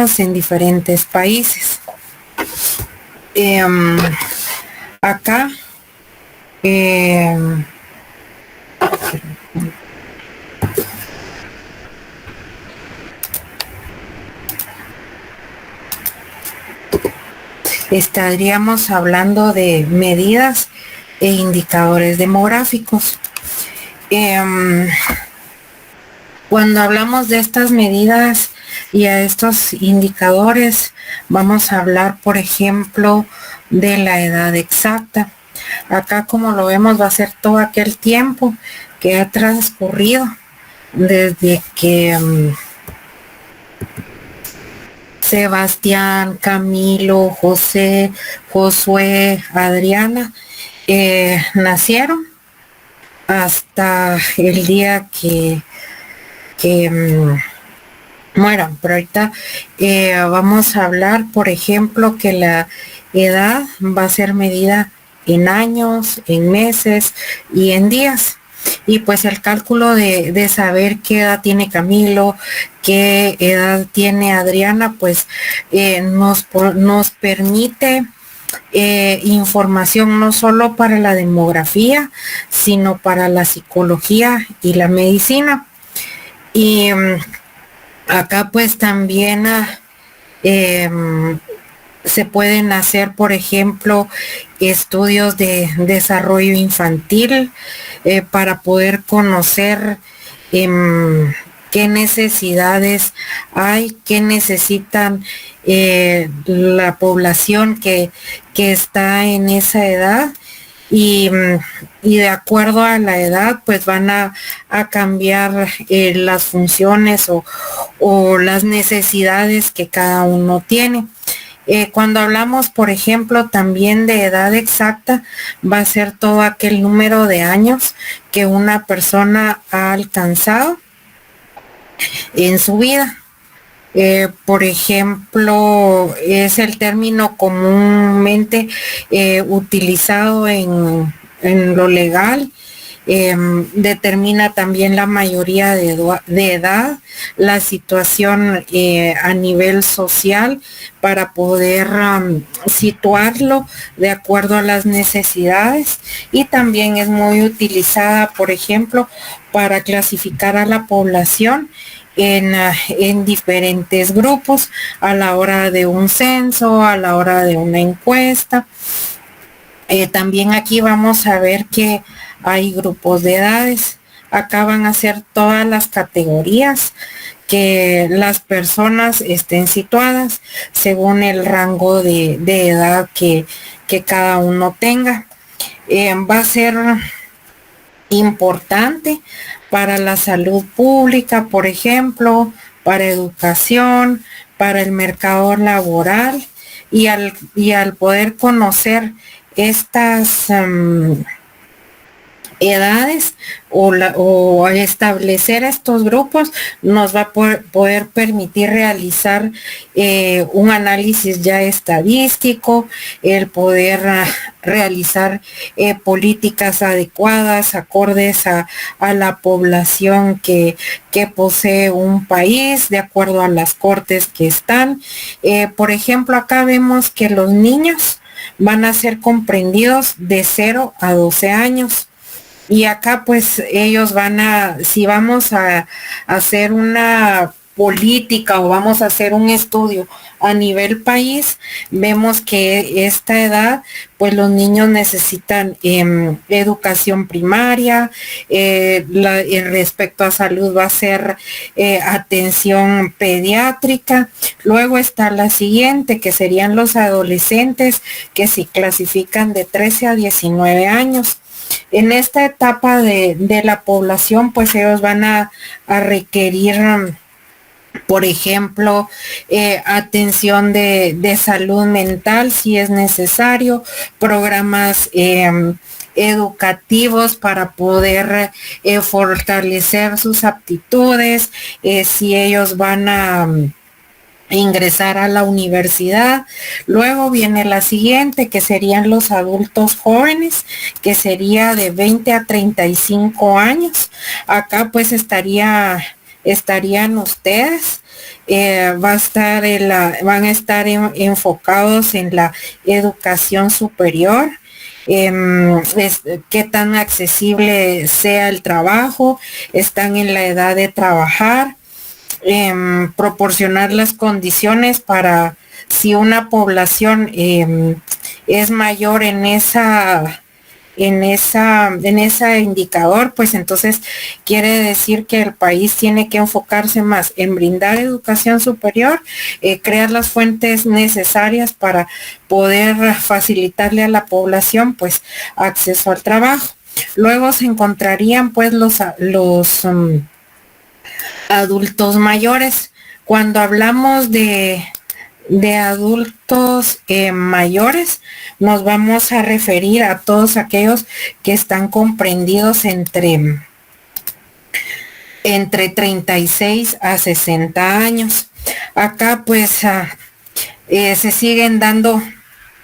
demográficos en diferentes países. Acá estaríamos hablando de medidas e indicadores demográficos. Cuando hablamos de estas medidas y a estos indicadores, vamos a hablar, por ejemplo, de la edad exacta. Acá, como lo vemos, va a ser todo aquel tiempo que ha transcurrido desde que Sebastián, Camilo, José, Josué, Adriana nacieron hasta el día que mueran. Pero ahorita vamos a hablar, por ejemplo, que la edad va a ser medida en años, en meses y en días. Y pues el cálculo de saber qué edad tiene Camilo, qué edad tiene Adriana, pues nos permite información no solo para la demografía, sino para la psicología y la medicina. Y acá pues también se pueden hacer, por ejemplo, estudios de desarrollo infantil para poder conocer qué necesidades hay, qué necesitan la población que está en esa edad. Y de acuerdo a la edad, pues van a cambiar las funciones o las necesidades que cada uno tiene. Cuando hablamos, por ejemplo, también de edad exacta, va a ser todo aquel número de años que una persona ha alcanzado en su vida. Por ejemplo, es el término comúnmente utilizado en lo legal. Determina también la mayoría de edad, la situación a nivel social para poder situarlo de acuerdo a las necesidades, y también es muy utilizada, por ejemplo, para clasificar a la población en diferentes grupos a la hora de un censo, a la hora de una encuesta. También aquí vamos a ver que hay grupos de edades. Acá van a ser todas las categorías que las personas estén situadas según el rango de edad que cada uno tenga. Va a ser importante para la salud pública, por ejemplo, para educación, para el mercado laboral, y al poder conocer estas edades o establecer estos grupos, nos va a poder permitir realizar un análisis ya estadístico, el poder realizar políticas adecuadas, acordes a la población que posee un país, de acuerdo a las cortes que están. Por ejemplo, acá vemos que los niños van a ser comprendidos de 0 a 12 años. Y acá pues ellos si vamos a hacer una política o vamos a hacer un estudio a nivel país, vemos que esta edad, pues los niños necesitan educación primaria, respecto a salud va a ser atención pediátrica. Luego está la siguiente, que serían los adolescentes, que se clasifican de 13 a 19 años. En esta etapa de la población, pues ellos van a requerir, por ejemplo, atención de salud mental si es necesario, programas educativos para poder fortalecer sus aptitudes, si ellos van a ingresar a la universidad. Luego viene la siguiente, que serían los adultos jóvenes, que sería de 20 a 35 años. Acá pues estaría estarían ustedes. Van a estar enfocados en la educación superior, qué tan accesible sea el trabajo, están en la edad de trabajar, proporcionar las condiciones para si una población es mayor en ese indicador, pues entonces quiere decir que el país tiene que enfocarse más en brindar educación superior, crear las fuentes necesarias para poder facilitarle a la población pues acceso al trabajo. Luego se encontrarían pues los adultos mayores. Cuando hablamos de adultos mayores, nos vamos a referir a todos aquellos que están comprendidos entre 36 a 60 años. Acá pues se siguen dando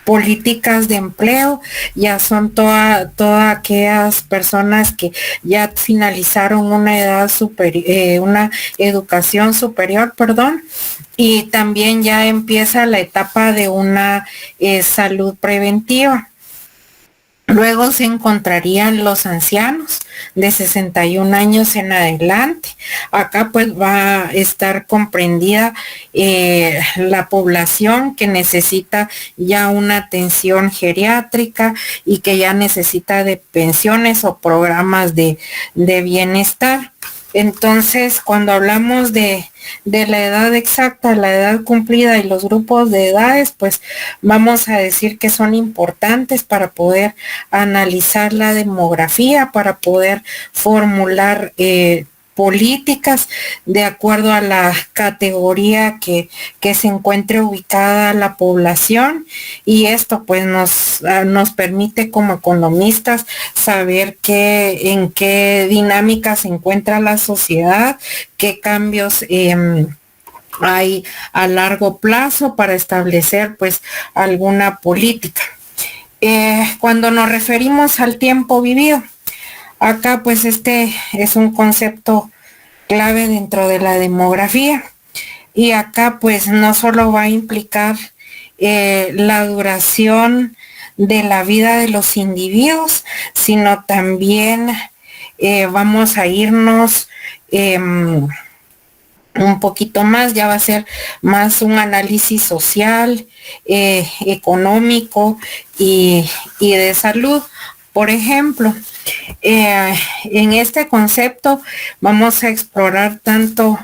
políticas de empleo, ya son todas aquellas personas que ya finalizaron una una educación superior, perdón, y también ya empieza la etapa de una salud preventiva. Luego se encontrarían los ancianos de 61 años en adelante. Acá pues va a estar comprendida la población que necesita ya una atención geriátrica y que ya necesita de pensiones o programas de bienestar. Entonces, cuando hablamos de la edad exacta, la edad cumplida y los grupos de edades, pues vamos a decir que son importantes para poder analizar la demografía, para poder formular políticas de acuerdo a la categoría que se encuentre ubicada la población, y esto pues nos permite como economistas saber en qué dinámica se encuentra la sociedad, qué cambios hay a largo plazo para establecer pues alguna política. Cuando nos referimos al tiempo vivido, acá pues este es un concepto clave dentro de la demografía, y acá pues no solo va a implicar la duración de la vida de los individuos, sino también vamos a irnos un poquito más, ya va a ser más un análisis social, económico y de salud. Por ejemplo, en este concepto vamos a explorar tanto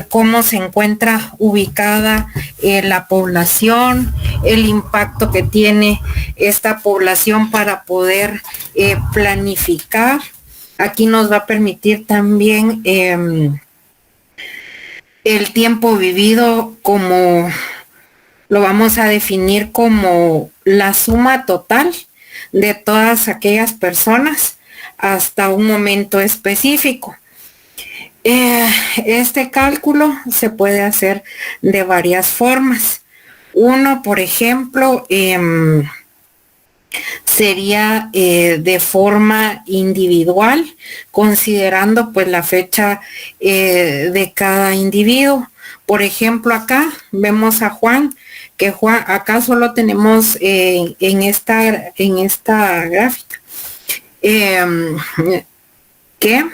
cómo se encuentra ubicada la población, el impacto que tiene esta población para poder planificar. Aquí nos va a permitir también el tiempo vivido, como lo vamos a definir como la suma total de todas aquellas personas hasta un momento específico. Este cálculo se puede hacer de varias formas. Uno, por ejemplo, sería de forma individual, considerando pues la fecha de cada individuo. Por ejemplo, acá vemos a Juan, que Juan, acá solo tenemos en esta gráfica que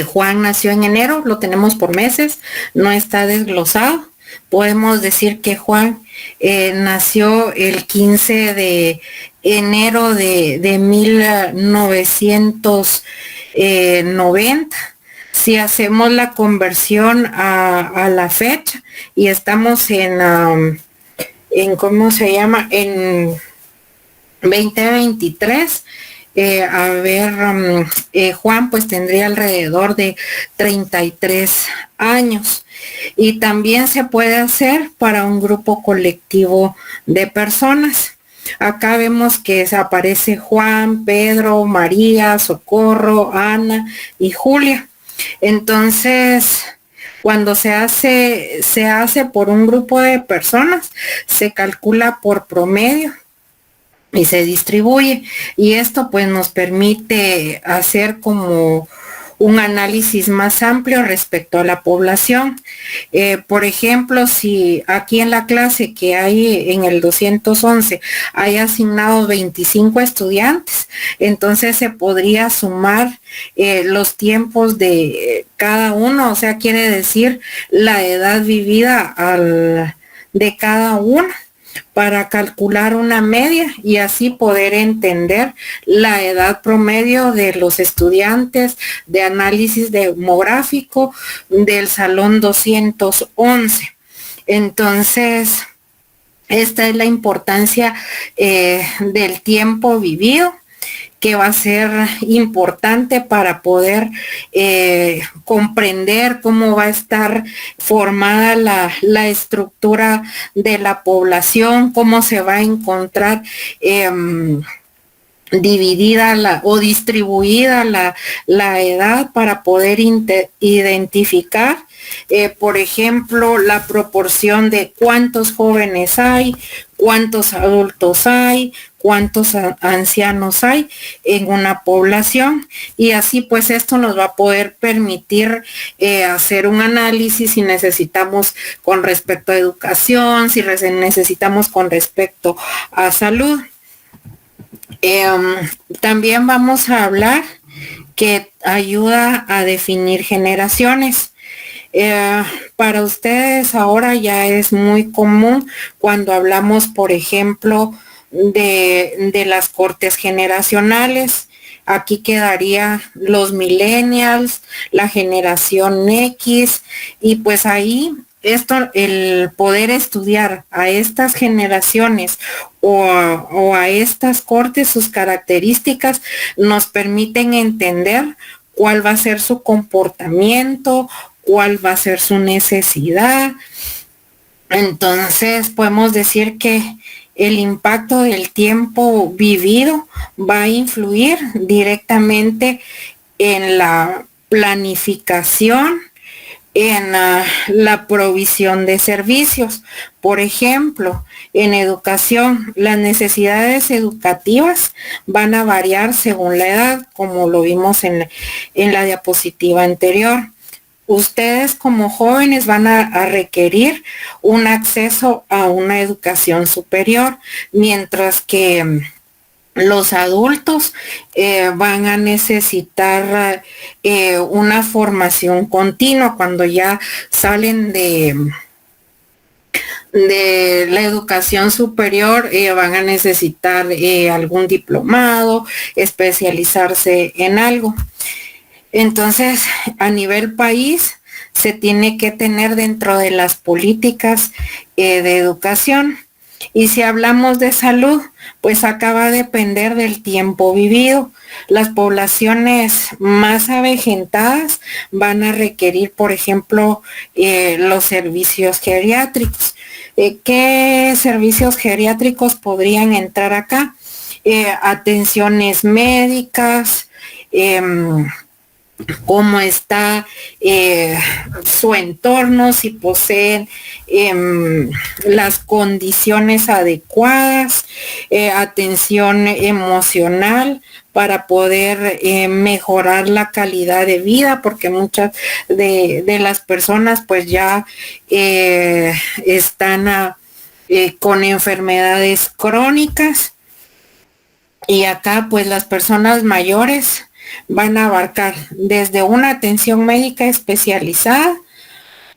Juan nació en enero, lo tenemos por meses, no está desglosado. Podemos decir que Juan nació el 15 de enero de 1990. Si hacemos la conversión a la fecha y estamos en ¿cómo se llama? En 2023, Juan pues tendría alrededor de 33 años. Y también se puede hacer para un grupo colectivo de personas. Acá vemos que aparece Juan, Pedro, María, Socorro, Ana y Julia. Entonces, cuando se hace por un grupo de personas, se calcula por promedio y se distribuye. Y esto pues nos permite hacer como un análisis más amplio respecto a la población. Por ejemplo, si aquí en la clase que hay en el 211 hay asignados 25 estudiantes, entonces se podría sumar los tiempos de cada uno, o sea, quiere decir la edad vivida de cada uno, para calcular una media y así poder entender la edad promedio de los estudiantes de análisis demográfico del salón 211. Entonces, esta es la importancia del tiempo vivido, que va a ser importante para poder comprender cómo va a estar formada la estructura de la población, cómo se va a encontrar dividida o distribuida la edad para poder identificar, por ejemplo, la proporción de cuántos jóvenes hay, cuántos adultos hay, cuántos ancianos hay en una población, y así pues esto nos va a poder permitir hacer un análisis si necesitamos con respecto a educación, si necesitamos con respecto a salud. También vamos a hablar que ayuda a definir generaciones. Para ustedes ahora ya es muy común cuando hablamos, por ejemplo, de las cortes generacionales. Aquí quedaría los millennials, la generación X, y pues ahí el poder estudiar a estas generaciones o a estas cortes, sus características, nos permiten entender cuál va a ser su comportamiento, cuál va a ser su necesidad. Entonces podemos decir que el impacto del tiempo vivido va a influir directamente en la planificación, en la provisión de servicios. Por ejemplo, en educación, las necesidades educativas van a variar según la edad, como lo vimos en la diapositiva anterior. Ustedes como jóvenes van a requerir un acceso a una educación superior, mientras que los adultos van a necesitar una formación continua cuando ya salen de la educación superior. Van a necesitar algún diplomado, especializarse en algo. Entonces, a nivel país, se tiene que tener dentro de las políticas de educación. Y si hablamos de salud, pues acá va a depender del tiempo vivido. Las poblaciones más avejentadas van a requerir, por ejemplo, los servicios geriátricos. ¿Qué servicios geriátricos podrían entrar acá? Atenciones médicas, cómo está su entorno, si poseen las condiciones adecuadas, atención emocional para poder mejorar la calidad de vida, porque muchas de las personas pues ya están con enfermedades crónicas, y acá pues las personas mayores van a abarcar desde una atención médica especializada,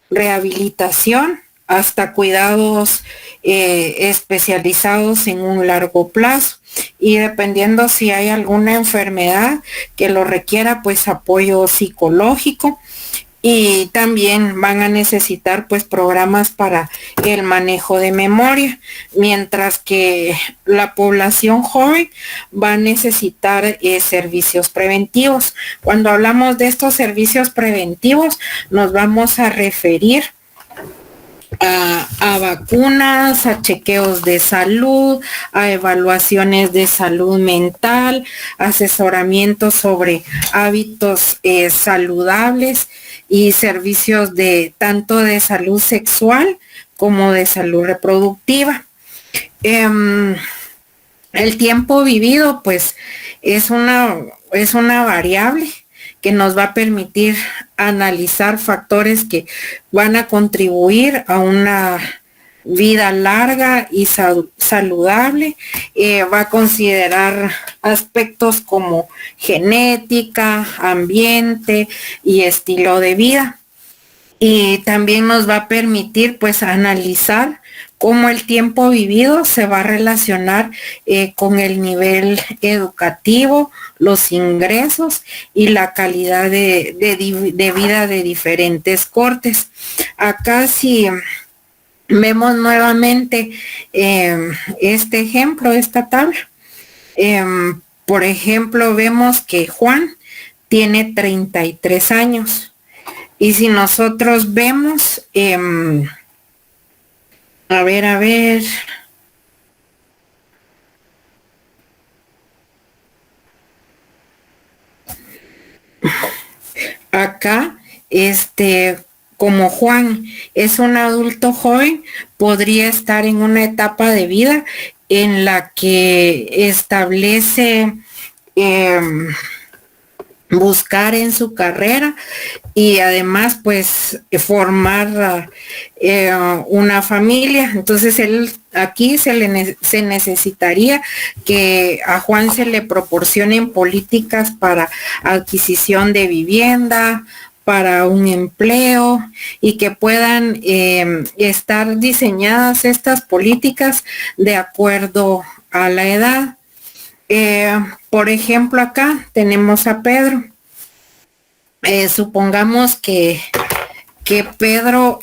rehabilitación, hasta cuidados especializados en un largo plazo, y dependiendo si hay alguna enfermedad que lo requiera, pues apoyo psicológico. Y también van a necesitar pues programas para el manejo de memoria, mientras que la población joven va a necesitar servicios preventivos. Cuando hablamos de estos servicios preventivos, nos vamos a referir a vacunas, a chequeos de salud, a evaluaciones de salud mental, asesoramiento sobre hábitos saludables y servicios de tanto de salud sexual como de salud reproductiva. El tiempo vivido pues es una variable que nos va a permitir analizar factores que van a contribuir a una vida larga y saludable. Va a considerar aspectos como genética, ambiente y estilo de vida. Y también nos va a permitir pues analizar cómo el tiempo vivido se va a relacionar con el nivel educativo, los ingresos y la calidad de vida de diferentes cortes. Acá si vemos nuevamente este ejemplo, esta tabla. Por ejemplo, vemos que Juan tiene 33 años. Y si nosotros vemos, a ver, acá, como Juan es un adulto joven, podría estar en una etapa de vida en la que establece buscar en su carrera y además pues formar una familia. Entonces él aquí se necesitaría que a Juan se le proporcionen políticas para adquisición de vivienda, para un empleo y que puedan estar diseñadas estas políticas de acuerdo a la edad. Por ejemplo, acá tenemos a Pedro. Supongamos que Pedro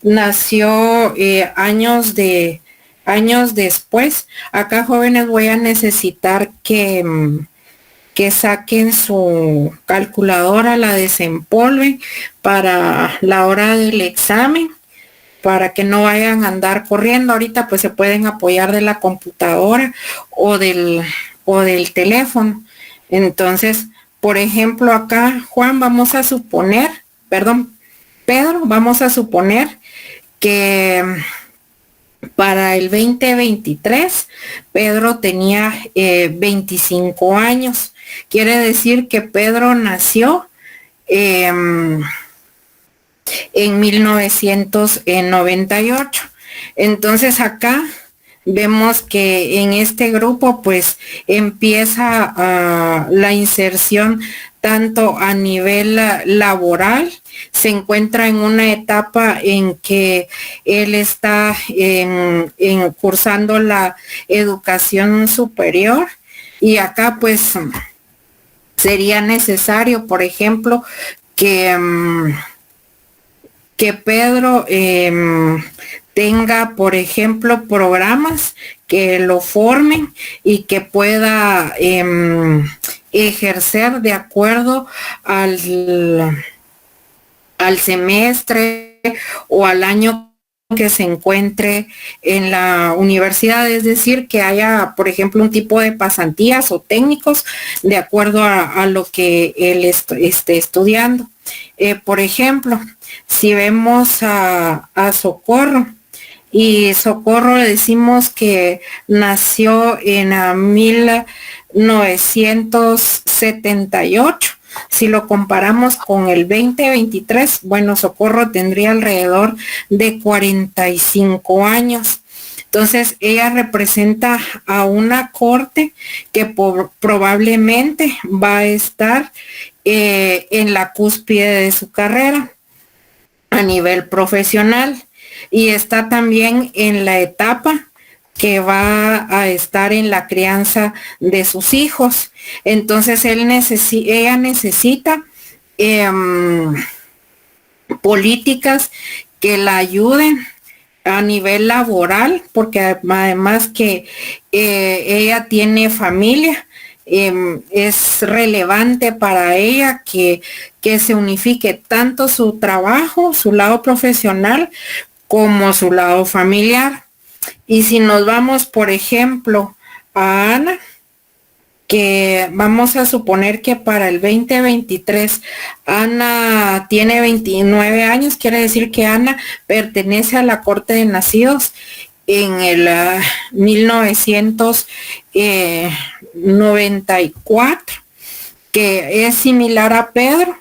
nació años después. Acá, jóvenes, voy a necesitar que saquen su calculadora, la desempolven para la hora del examen, para que no vayan a andar corriendo. Ahorita pues se pueden apoyar de la computadora o del teléfono. Entonces, por ejemplo, acá, Juan, Pedro, vamos a suponer que para el 2023, Pedro tenía 25 años. Quiere decir que Pedro nació en 1998. Entonces acá vemos que en este grupo pues empieza la inserción tanto a nivel laboral. Se encuentra en una etapa en que él está cursando la educación superior y acá pues sería necesario, por ejemplo, que Pedro tenga, por ejemplo, programas que lo formen y que pueda ejercer de acuerdo al semestre o al año que se encuentre en la universidad, es decir, que haya, por ejemplo, un tipo de pasantías o técnicos de acuerdo a lo que él esté estudiando. Por ejemplo, si vemos a Socorro, y Socorro le decimos que nació en 1978, si lo comparamos con el 2023, bueno, Socorro tendría alrededor de 45 años. Entonces, ella representa a una corte que probablemente va a estar en la cúspide de su carrera a nivel profesional y está también en la etapa que va a estar en la crianza de sus hijos. Entonces ella necesita políticas que la ayuden a nivel laboral, porque además que ella tiene familia, es relevante para ella que se unifique tanto su trabajo, su lado profesional, como su lado familiar. Y si nos vamos, por ejemplo, a Ana, que vamos a suponer que para el 2023 Ana tiene 29 años, quiere decir que Ana pertenece a la Corte de Nacidos en el 1994. que es similar a Pedro,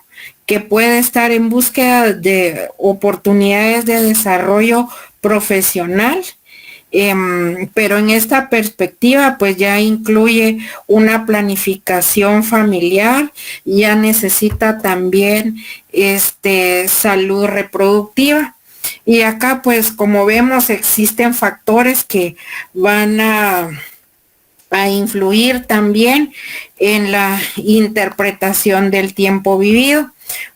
que puede estar en búsqueda de oportunidades de desarrollo profesional, pero en esta perspectiva pues ya incluye una planificación familiar, ya necesita también salud reproductiva. Y acá pues como vemos existen factores que van a influir también en la interpretación del tiempo vivido.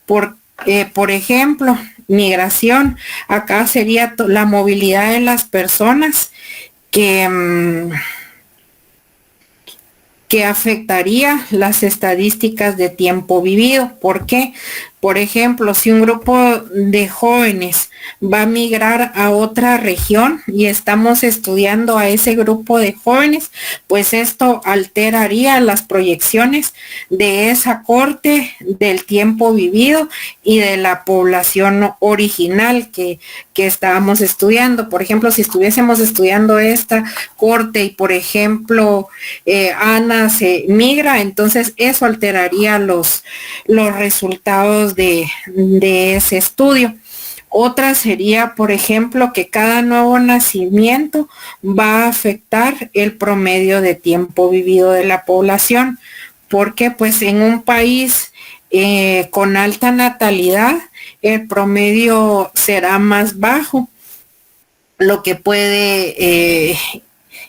Por ejemplo, migración, acá sería la movilidad de las personas que afectaría las estadísticas de tiempo vivido. ¿Por qué? Por ejemplo, si un grupo de jóvenes va a migrar a otra región y estamos estudiando a ese grupo de jóvenes, pues esto alteraría las proyecciones de esa corte del tiempo vivido y de la población original que estábamos estudiando. Por ejemplo, si estuviésemos estudiando esta corte y, por ejemplo, Ana se migra, entonces eso alteraría los resultados de ese estudio. Otra sería, por ejemplo, que cada nuevo nacimiento va a afectar el promedio de tiempo vivido de la población, porque pues en un país con alta natalidad, el promedio será más bajo, lo que puede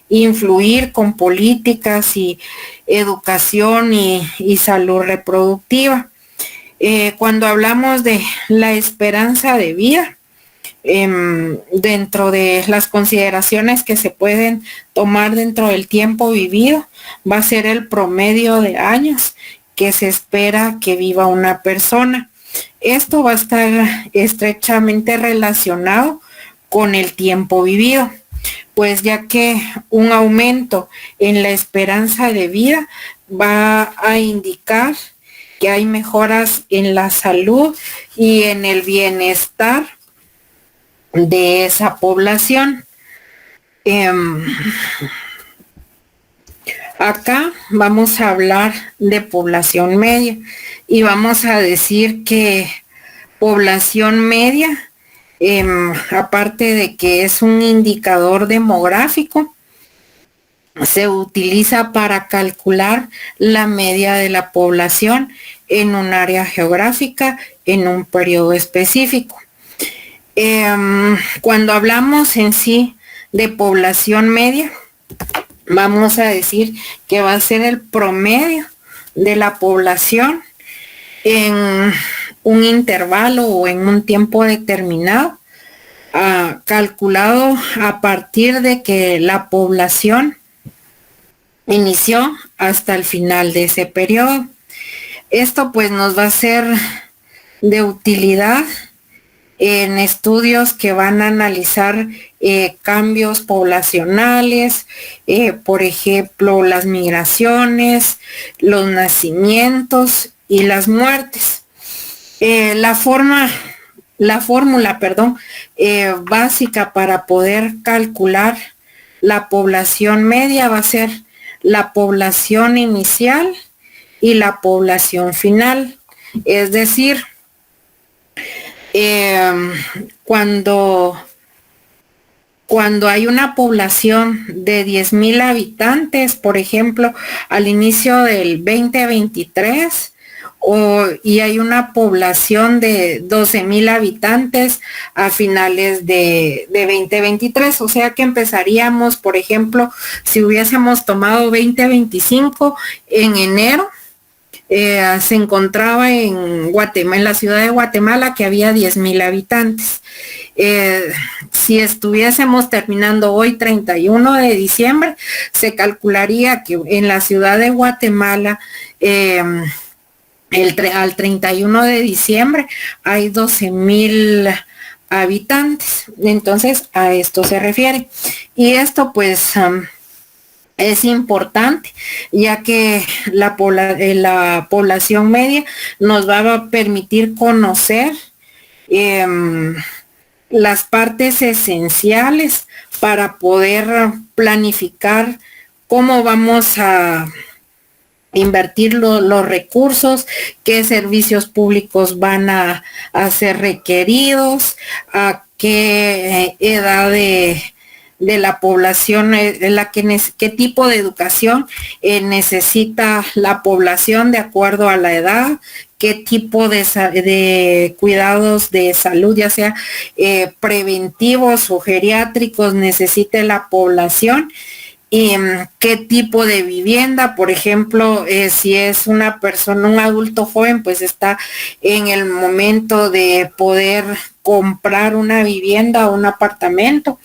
influir con políticas y educación y salud reproductiva. Cuando hablamos de la esperanza de vida, dentro de las consideraciones que se pueden tomar dentro del tiempo vivido, va a ser el promedio de años que se espera que viva una persona. Esto va a estar estrechamente relacionado con el tiempo vivido, pues ya que un aumento en la esperanza de vida va a indicar que hay mejoras en la salud y en el bienestar de esa población. Acá vamos a hablar de población media y vamos a decir que población media, aparte de que es un indicador demográfico, se utiliza para calcular la media de la población en un área geográfica en un periodo específico. Cuando hablamos en sí de población media, vamos a decir que va a ser el promedio de la población en un intervalo o en un tiempo determinado, calculado a partir de que la población inició hasta el final de ese periodo. Esto pues nos va a ser de utilidad en estudios que van a analizar cambios poblacionales, por ejemplo, las migraciones, los nacimientos y las muertes. La fórmula, básica para poder calcular la población media va a ser la población inicial y la población final. Es decir, cuando hay una población de 10,000 habitantes, por ejemplo, al inicio del 2023, y hay una población de 12,000 habitantes a finales de 2023, o sea que empezaríamos, por ejemplo, si hubiésemos tomado 2025 en enero, se encontraba en Guatemala, en la ciudad de Guatemala, que había 10,000 habitantes. Si estuviésemos terminando hoy 31 de diciembre, se calcularía que en la ciudad de Guatemala al 31 de diciembre hay 12,000 habitantes. Entonces a esto se refiere. Y esto pues es importante, ya que la población media nos va a permitir conocer las partes esenciales para poder planificar cómo vamos a invertir los recursos, qué servicios públicos van a ser requeridos, a qué edad de la población, qué tipo de educación necesita la población de acuerdo a la edad, qué tipo de cuidados de salud, ya sea preventivos o geriátricos, necesite la población. Y qué tipo de vivienda, por ejemplo, si es una persona, un adulto joven, pues está en el momento de poder comprar una vivienda o un apartamento,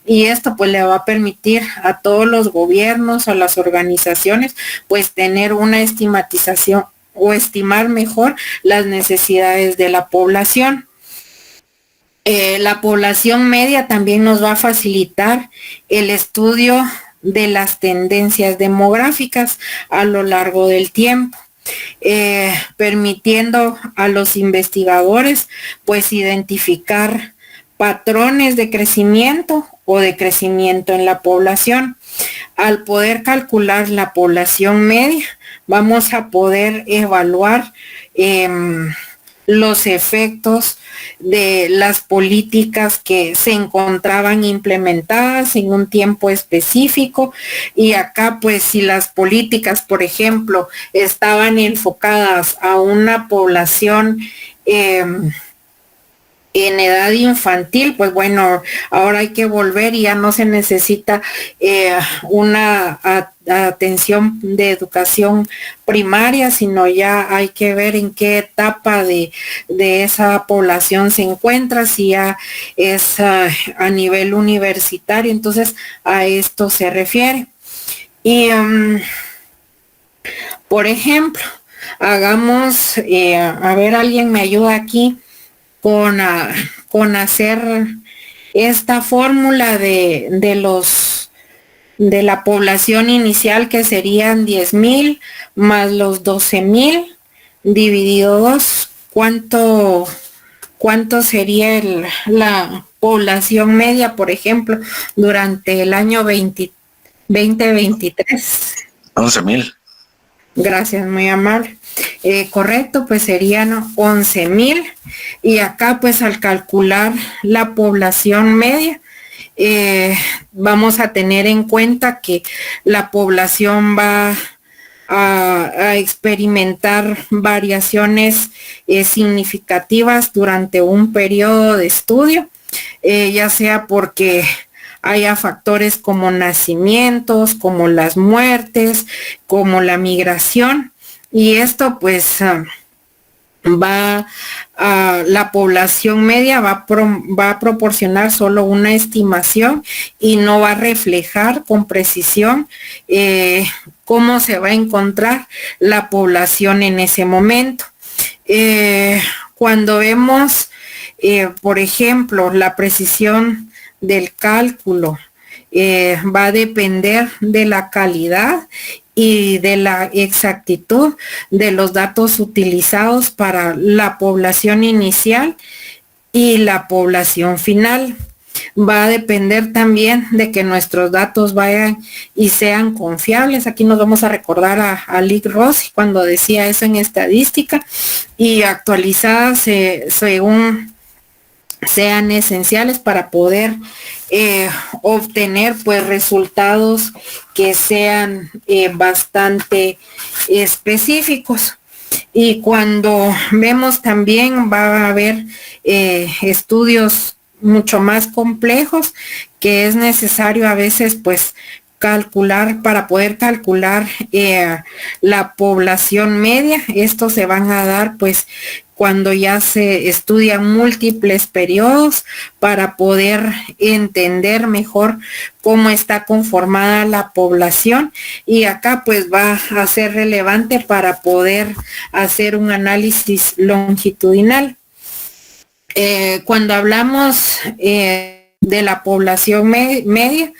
y esto pues le va a permitir a todos los gobiernos, a las organizaciones, pues tener una estimatización o estimar mejor las necesidades de la población. La población media también nos va a facilitar el estudio de las tendencias demográficas a lo largo del tiempo, permitiendo a los investigadores pues identificar patrones de crecimiento o decrecimiento en la población. Al poder calcular la población media, vamos a poder evaluar los efectos de las políticas que se encontraban implementadas en un tiempo específico. Y acá, pues, si las políticas, por ejemplo, estaban enfocadas a una población en edad infantil, pues bueno, ahora hay que volver y ya no se necesita una atención de educación primaria, sino ya hay que ver en qué etapa de esa población se encuentra, si ya es a nivel universitario. Entonces a esto se refiere. Y por ejemplo, hagamos, a ver, alguien me ayuda aquí con hacer esta fórmula de la población inicial, que serían 10,000 más los 12,000 dividido 2. ¿Cuánto sería la población media, por ejemplo, durante el año 2023? 11,000. Gracias, muy amable. Correcto, pues serían 11,000. Y acá, pues, al calcular la población media, vamos a tener en cuenta que la población va a experimentar variaciones significativas durante un periodo de estudio, ya sea porque haya factores como nacimientos, como las muertes, como la migración, y esto pues la población media va a proporcionar solo una estimación y no va a reflejar con precisión cómo se va a encontrar la población en ese momento. Cuando vemos, por ejemplo, la precisión del cálculo va a depender de la calidad y de la exactitud de los datos utilizados para la población inicial y la población final. Va a depender también de que nuestros datos vayan y sean confiables. Aquí nos vamos a recordar a Lick Rossi cuando decía eso en estadística, y actualizadas según sean esenciales para poder obtener pues resultados que sean bastante específicos. Y cuando vemos también va a haber estudios mucho más complejos que es necesario a veces pues calcular para poder calcular la población media. Estos se van a dar pues cuando ya se estudian múltiples periodos para poder entender mejor cómo está conformada la población, y acá pues va a ser relevante para poder hacer un análisis longitudinal. Cuando hablamos de la población media,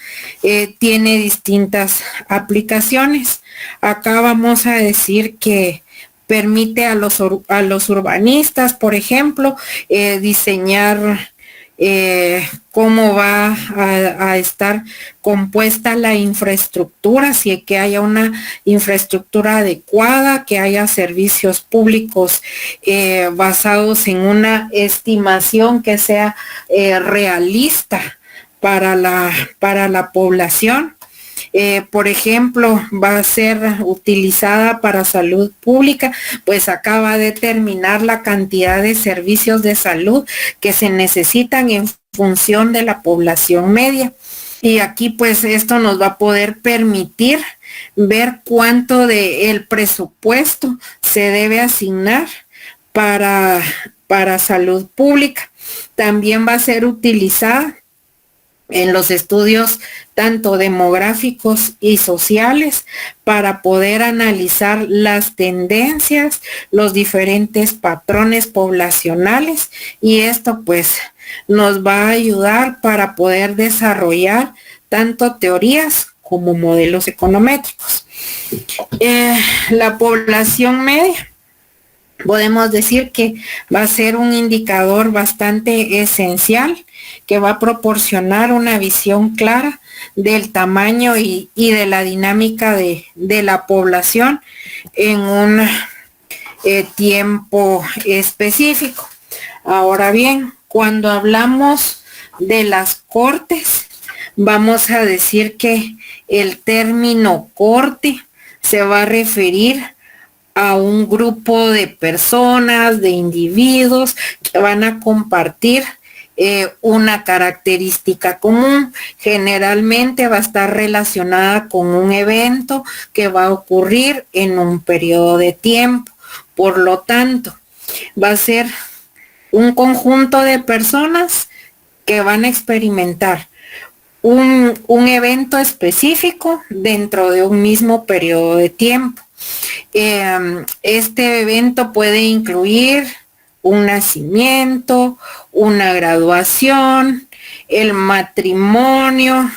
tiene distintas aplicaciones. Acá vamos a decir que permite a los urbanistas, por ejemplo, diseñar cómo va a estar compuesta la infraestructura, si es que haya una infraestructura adecuada, que haya servicios públicos basados en una estimación que sea realista para la población. Por ejemplo, va a ser utilizada para salud pública, pues acá va a determinar la cantidad de servicios de salud que se necesitan en función de la población media. Y aquí pues esto nos va a poder permitir ver cuánto de el presupuesto se debe asignar para salud pública. También va a ser utilizada en los estudios tanto demográficos y sociales para poder analizar las tendencias, los diferentes patrones poblacionales, y esto pues nos va a ayudar para poder desarrollar tanto teorías como modelos econométricos. La población media, podemos decir que va a ser un indicador bastante esencial que va a proporcionar una visión clara del tamaño y de la dinámica de la población en un tiempo específico. Ahora bien, cuando hablamos de las cortes, vamos a decir que el término corte se va a referir a un grupo de personas, de individuos que van a compartir una característica común. Generalmente va a estar relacionada con un evento que va a ocurrir en un periodo de tiempo. Por lo tanto, va a ser un conjunto de personas que van a experimentar un evento específico dentro de un mismo periodo de tiempo. Este evento puede incluir un nacimiento, una graduación, el matrimonio,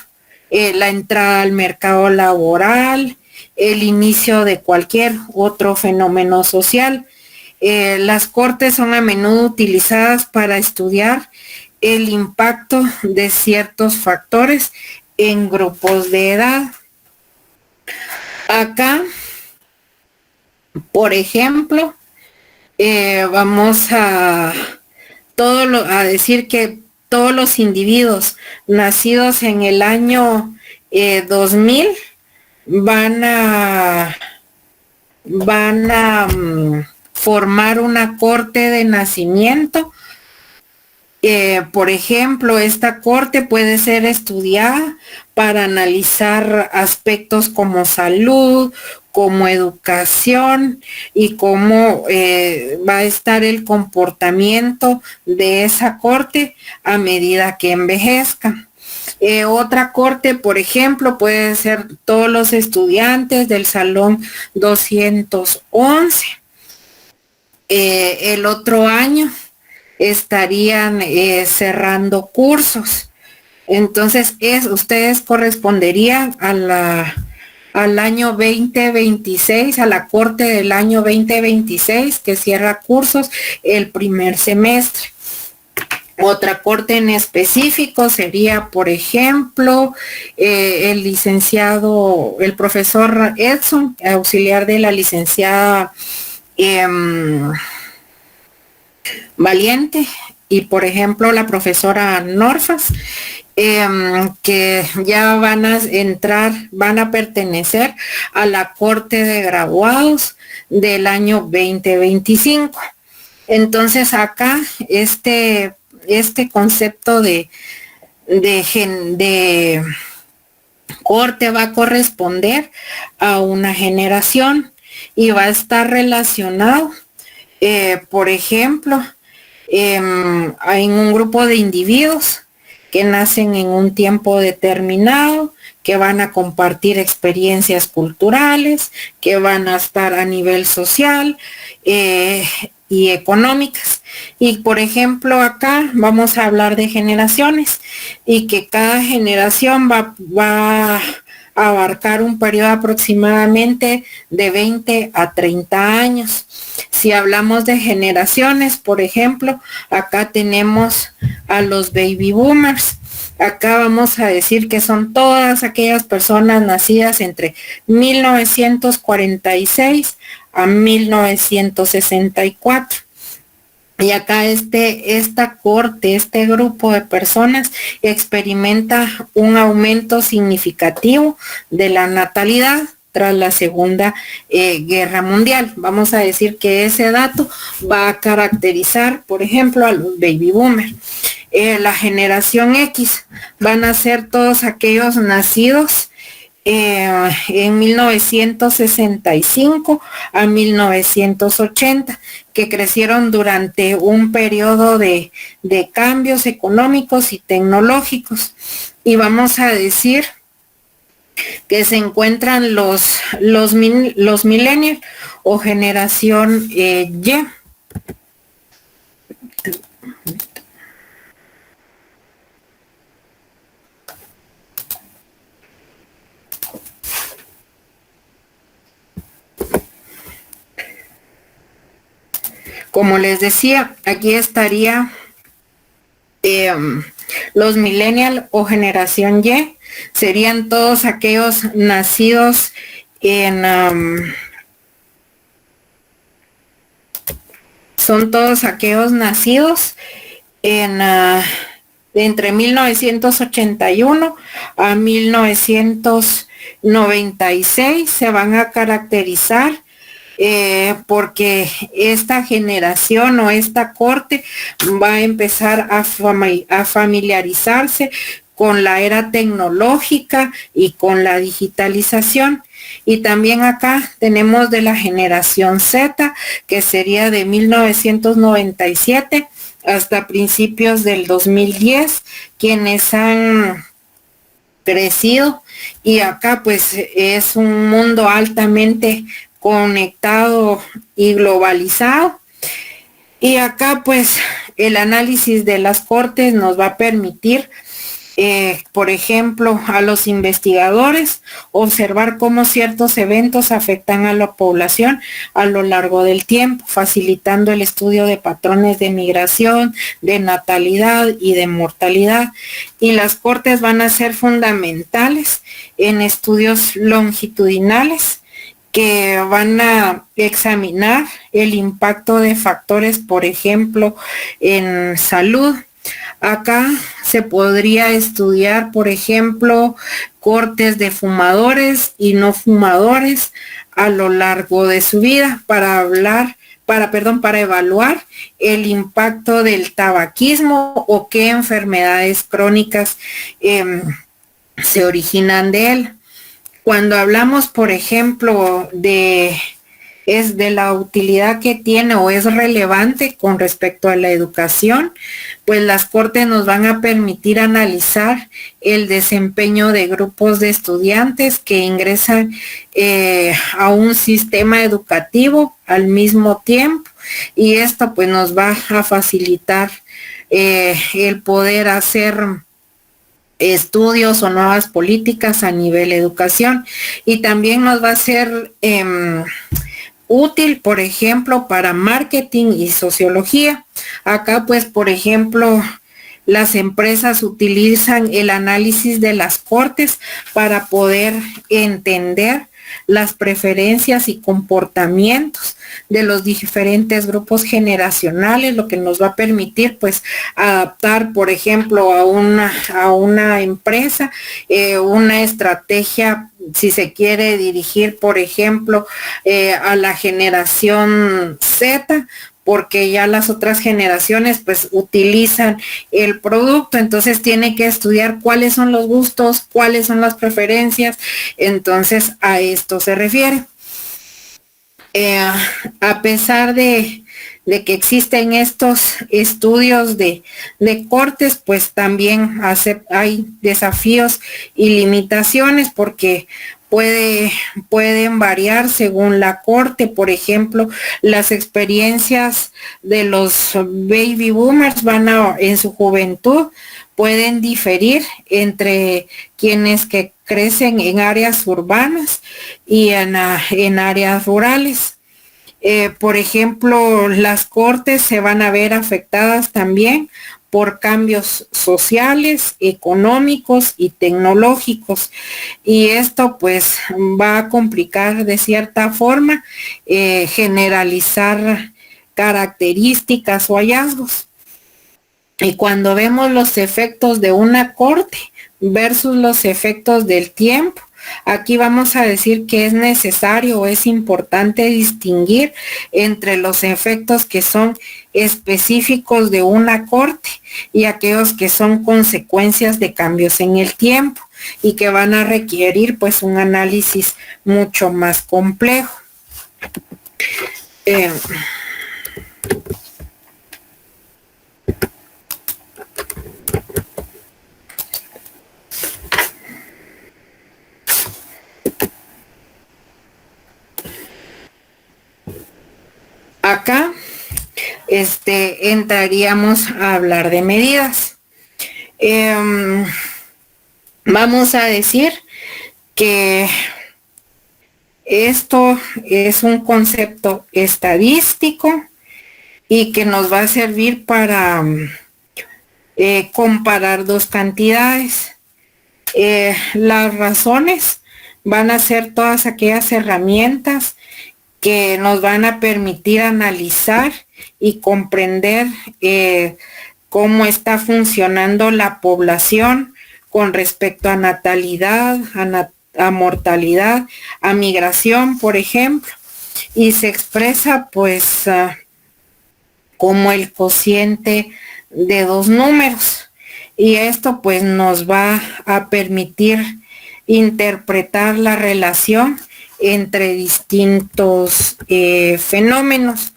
la entrada al mercado laboral, el inicio de cualquier otro fenómeno social. Las cortes son a menudo utilizadas para estudiar el impacto de ciertos factores en grupos de edad. Acá, por ejemplo, vamos a decir que todos los individuos nacidos en el año 2000 van a formar una corte de nacimiento. Por ejemplo, esta corte puede ser estudiada para analizar aspectos como salud, como educación y cómo va a estar el comportamiento de esa corte a medida que envejezca. Otra corte, por ejemplo, puede ser todos los estudiantes del salón 211. El otro año estarían cerrando cursos. Entonces, ustedes corresponderían al año 2026, a la corte del año 2026, que cierra cursos el primer semestre. Otra corte en específico sería, por ejemplo, el profesor Edson, auxiliar de la licenciada Valiente, y por ejemplo la profesora Norfas, que ya van a pertenecer a la corte de graduados del año 2025. Entonces acá este concepto de corte va a corresponder a una generación y va a estar relacionado, por ejemplo, en un grupo de individuos que nacen en un tiempo determinado, que van a compartir experiencias culturales, que van a estar a nivel social y económicas. Y por ejemplo, acá vamos a hablar de generaciones y que cada generación va abarcar un periodo aproximadamente de 20 a 30 años. Si hablamos de generaciones, por ejemplo, acá tenemos a los baby boomers. Acá vamos a decir que son todas aquellas personas nacidas entre 1946 a 1964. Y acá esta corte, este grupo de personas experimenta un aumento significativo de la natalidad tras la Segunda Guerra Mundial. Vamos a decir que ese dato va a caracterizar, por ejemplo, a los baby boomers. La generación X van a ser todos aquellos nacidos en 1965 a 1980, que crecieron durante un periodo de cambios económicos y tecnológicos. Y vamos a decir que se encuentran los millennials o generación Y. Como les decía, aquí estaría los millennials o generación Y, serían todos aquellos nacidos entre 1981 a 1996. Se van a caracterizar porque esta generación o esta corte va a empezar a familiarizarse con la era tecnológica y con la digitalización. Y también acá tenemos de la generación Z, que sería de 1997 hasta principios del 2010, quienes han crecido, y acá pues es un mundo altamente conectado y globalizado. Y acá pues el análisis de las cortes nos va a permitir, por ejemplo, a los investigadores observar cómo ciertos eventos afectan a la población a lo largo del tiempo, facilitando el estudio de patrones de migración, de natalidad y de mortalidad. Y las cortes van a ser fundamentales en estudios longitudinales que van a examinar el impacto de factores, por ejemplo, en salud. Acá se podría estudiar, por ejemplo, cortes de fumadores y no fumadores a lo largo de su vida para evaluar el impacto del tabaquismo o qué enfermedades crónicas se originan de él. Cuando hablamos, por ejemplo, de la utilidad que tiene o es relevante con respecto a la educación, pues las cortes nos van a permitir analizar el desempeño de grupos de estudiantes que ingresan a un sistema educativo al mismo tiempo, y esto pues nos va a facilitar el poder hacer estudios o nuevas políticas a nivel educación, y también nos va a ser útil, por ejemplo, para marketing y sociología. Acá, pues, por ejemplo, las empresas utilizan el análisis de las cortes para poder entender las preferencias y comportamientos de los diferentes grupos generacionales, lo que nos va a permitir pues adaptar, por ejemplo, a una empresa una estrategia, si se quiere dirigir, por ejemplo, a la generación Z, porque ya las otras generaciones pues utilizan el producto, entonces tiene que estudiar cuáles son los gustos, cuáles son las preferencias. Entonces a esto se refiere. A pesar de que existen estos estudios de cortes, pues también hay desafíos y limitaciones, porque pueden variar según la corte. Por ejemplo, las experiencias de los baby boomers en su juventud pueden diferir entre quienes que crecen en áreas urbanas y en áreas rurales. Por ejemplo, las cortes se van a ver afectadas también por cambios sociales, económicos y tecnológicos. Y esto pues va a complicar de cierta forma generalizar características o hallazgos. Y cuando vemos los efectos de una corte versus los efectos del tiempo, aquí vamos a decir que es necesario o es importante distinguir entre los efectos que son específicos de una corte y aquellos que son consecuencias de cambios en el tiempo y que van a requerir pues un análisis mucho más complejo. Acá entraríamos a hablar de medidas. Vamos a decir que esto es un concepto estadístico y que nos va a servir para comparar dos cantidades. Las razones van a ser todas aquellas herramientas que nos van a permitir analizar y comprender cómo está funcionando la población con respecto a natalidad, a mortalidad, a migración, por ejemplo, y se expresa pues como el cociente de dos números. Y esto pues nos va a permitir interpretar la relación entre distintos fenómenos.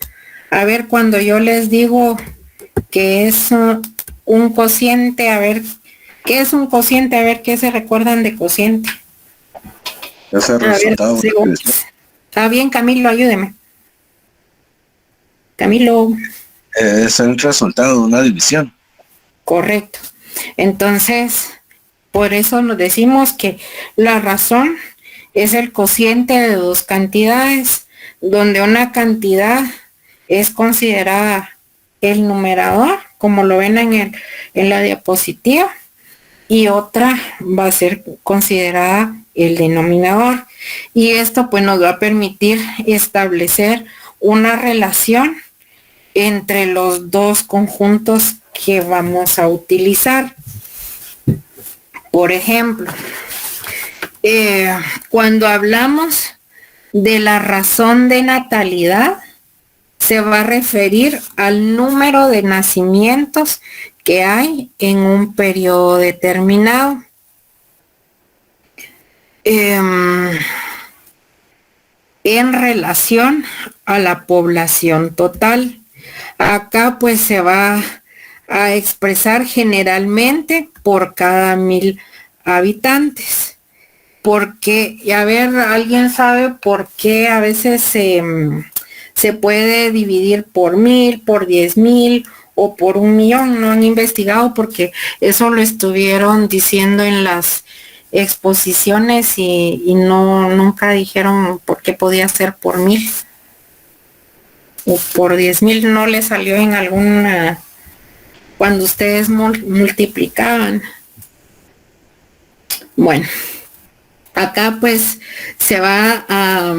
A ver, cuando yo les digo que es un cociente, a ver, ¿qué es un cociente? A ver, ¿qué se recuerdan de cociente? Es el resultado. Está bien, Camilo, ayúdeme. Camilo. Es el resultado de una división. Correcto. Entonces, por eso nos decimos que la razón es el cociente de dos cantidades, donde una cantidad es considerada el numerador, como lo ven en la diapositiva, y otra va a ser considerada el denominador. Y esto pues nos va a permitir establecer una relación entre los dos conjuntos que vamos a utilizar. Por ejemplo, cuando hablamos de la razón de natalidad, se va a referir al número de nacimientos que hay en un periodo determinado. En relación a la población total. Acá pues se va a expresar generalmente por cada 1000 habitantes. Porque, y a ver, ¿alguien sabe por qué a veces se puede dividir por 1000, por 10,000 o por 1,000,000? No han investigado porque eso lo estuvieron diciendo en las exposiciones y nunca dijeron por qué podía ser por 1000 o por 10,000. No le salió en alguna cuando ustedes multiplicaban. Bueno, acá pues se va a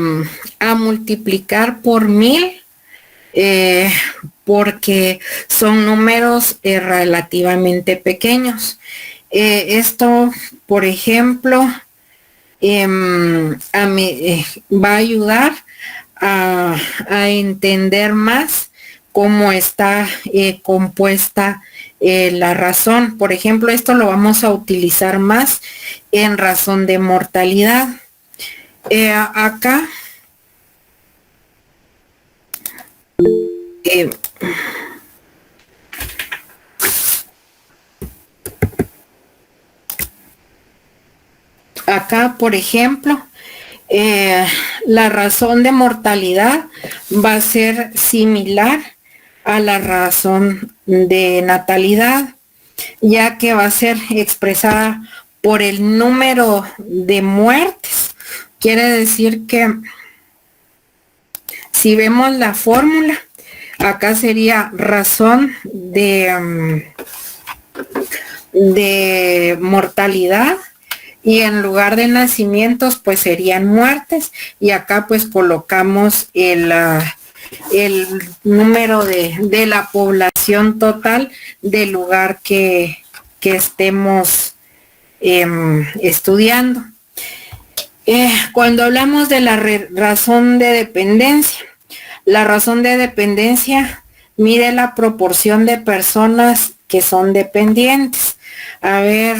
multiplicar por 1000 porque son números relativamente pequeños. Esto, por ejemplo, va a ayudar a entender más cómo está compuesta la razón. Por ejemplo, esto lo vamos a utilizar más en razón de mortalidad. Acá por ejemplo, la razón de mortalidad va a ser similar a la razón de natalidad. ya que va a ser expresada por el número de muertes. Quiere decir que si vemos la fórmula, acá sería razón de mortalidad, y en lugar de nacimientos pues serían muertes, y acá pues colocamos el número de la población total del lugar que estemos estudiando. Cuando hablamos de la razón de dependencia, la razón de dependencia mide la proporción de personas que son dependientes. A ver,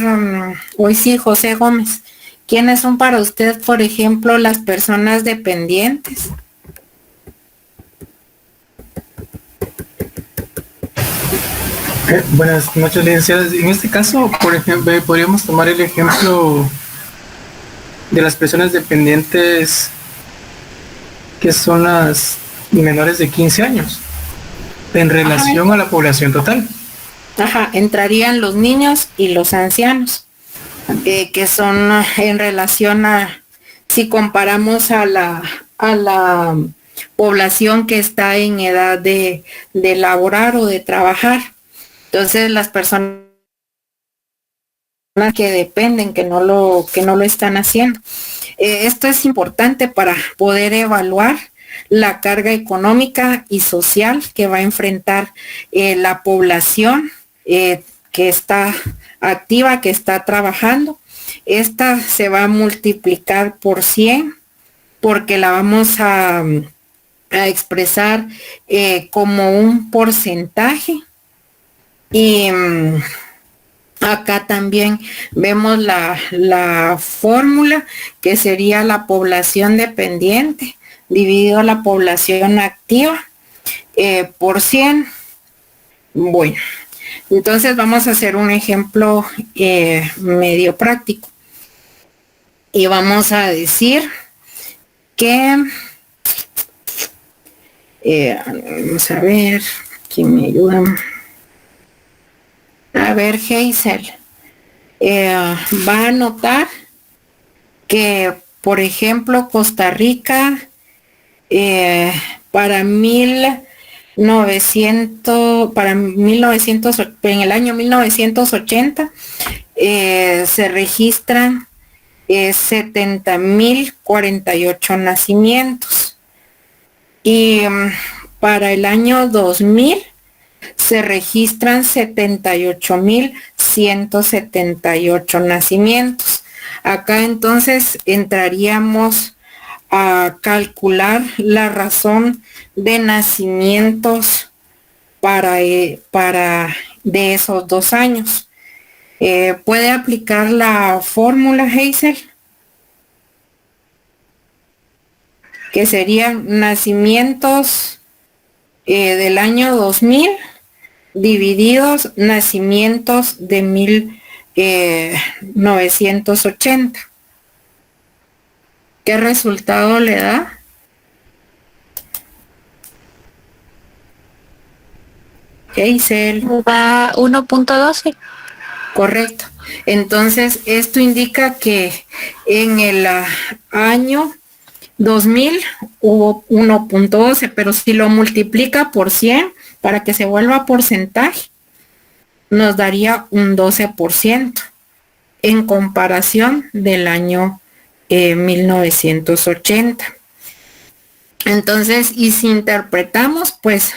hoy sí, José Gómez, ¿quiénes son para usted, por ejemplo, las personas dependientes? Buenas noches, licenciadas. En este caso, por ejemplo, podríamos tomar el ejemplo de las personas dependientes que son las menores de 15 años en relación a la población total. Ajá, entrarían los niños y los ancianos, que son en relación a, si comparamos a la población que está en edad de laborar o de trabajar. Entonces las personas que dependen, que no lo están haciendo. Esto es importante para poder evaluar la carga económica y social que va a enfrentar la población que está activa, que está trabajando. Esta se va a multiplicar por 100 porque la vamos a expresar como un porcentaje. Y acá también vemos la fórmula, que sería la población dependiente dividido la población activa por 100. Bueno, entonces vamos a hacer un ejemplo medio práctico. Y vamos a decir que, vamos a ver, ¿quién me ayuda? A ver, Hazel, va a notar que, por ejemplo, Costa Rica, para en el año 1980, se registran 70,048 nacimientos. Y para el año 2000, se registran 78,178 nacimientos. Acá entonces entraríamos a calcular la razón de nacimientos para de esos 2 años. ¿Puede aplicar la fórmula, Hazel? Que serían nacimientos del año 2000 divididos nacimientos de 1980. ¿Qué resultado le da? Hazel. Va 1.12. Correcto. Entonces, esto indica que en el año 2000 hubo 1.12, pero si lo multiplica por 100 para que se vuelva porcentaje, nos daría un 12% en comparación del año 1980. Entonces, y si interpretamos, pues,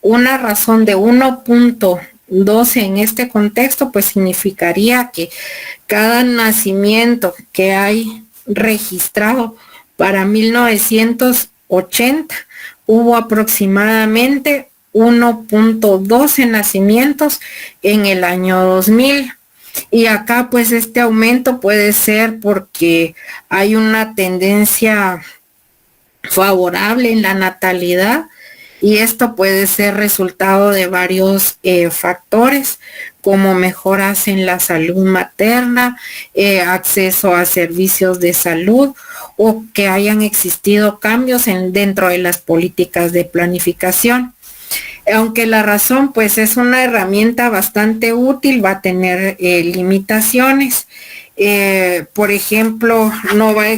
una razón de 1.12 en este contexto, pues significaría que cada nacimiento que hay registrado para 1980 hubo aproximadamente 1.12 nacimientos en el año 2000. Y acá pues este aumento puede ser porque hay una tendencia favorable en la natalidad, y esto puede ser resultado de varios factores, como mejoras en la salud materna, acceso a servicios de salud, o que hayan existido cambios dentro de las políticas de planificación. Aunque la razón pues es una herramienta bastante útil, va a tener limitaciones. Por ejemplo, no va a